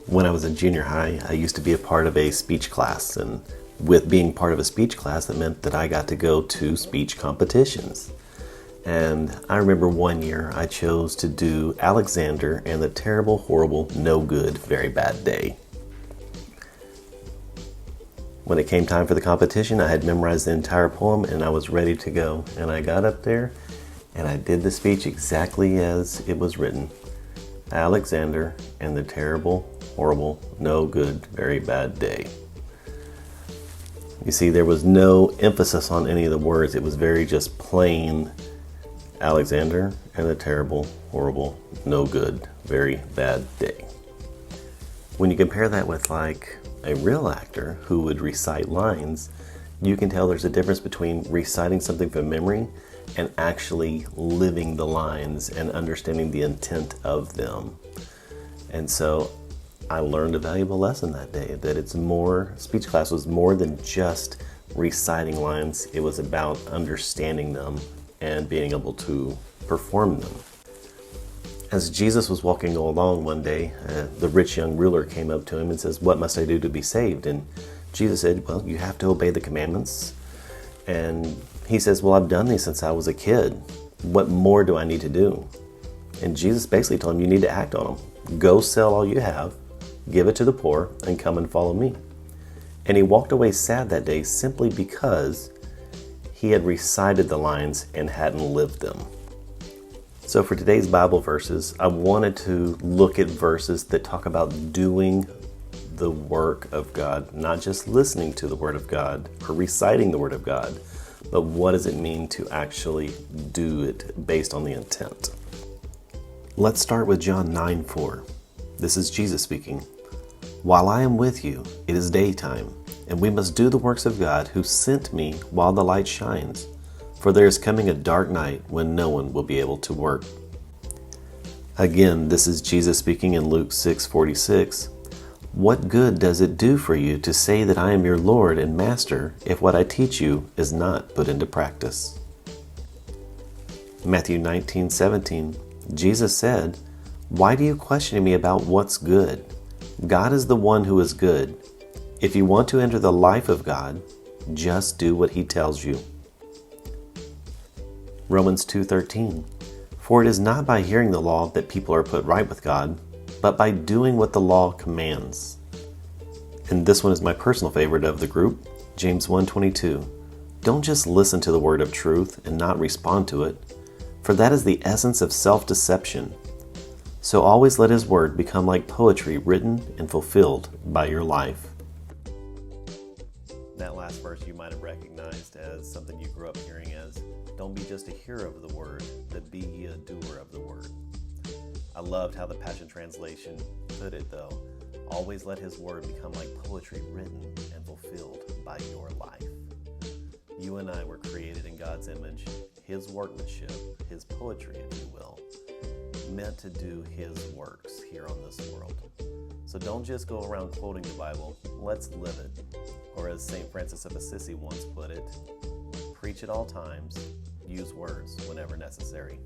When I was in junior high, I used to be a part of a speech class, and with being part of a speech class, it meant that I got to go to speech competitions. And I remember one year I chose to do Alexander and the Terrible, Horrible, No Good, Very Bad Day. When it came time for the competition, I had memorized the entire poem and I was ready to go. And I got up there and I did the speech exactly as it was written. Alexander and the Terrible, Horrible, No Good, Very Bad Day. You see, there was no emphasis on any of the words. It was very just plain Alexander and the Terrible, Horrible, No Good, Very Bad Day. When you compare that with like a real actor who would recite lines, you can tell there's a difference between reciting something from memory and actually living the lines and understanding the intent of them. And so I learned a valuable lesson that day, that speech class was more than just reciting lines. It was about understanding them and being able to perform them. As Jesus was walking along one day, the rich young ruler came up to him and says, "What must I do to be saved?" And Jesus said, "Well, you have to obey the commandments." And he says, "Well, I've done these since I was a kid. What more do I need to do?" And Jesus basically told him, you need to act on them. Go sell all you have, give it to the poor, and come and follow me. And he walked away sad that day simply because he had recited the lines and hadn't lived them. So for today's Bible verses, I wanted to look at verses that talk about doing the work of God, not just listening to the Word of God or reciting the Word of God, but what does it mean to actually do it based on the intent? Let's start with John 9:4. This is Jesus speaking. "While I am with you, it is daytime, and we must do the works of God who sent me while the light shines. For there is coming a dark night when no one will be able to work." Again, this is Jesus speaking in Luke 6:46. "What good does it do for you to say that I am your Lord and Master if what I teach you is not put into practice?" Matthew 19:17. Jesus said, "Why do you question me about what's good? God is the one who is good. If you want to enter the life of God, just do what he tells you." Romans 2:13. "For it is not by hearing the law that people are put right with God, but by doing what the law commands." And this one is my personal favorite of the group, James 1:22. "Don't just listen to the word of truth and not respond to it, for that is the essence of self-deception. So always let his word become like poetry written and fulfilled by your life." That last verse you might have recognized as something you grew up hearing as, "Don't be just a hearer of the word, but be ye a doer of the word." I loved how the Passion Translation put it though. Always let his word become like poetry written and fulfilled by your life. You and I were created in God's image, his workmanship, his poetry, if you will, meant to do his works here on this world. So don't just go around quoting the Bible, let's live it. Or as St. Francis of Assisi once put it, preach at all times, use words whenever necessary.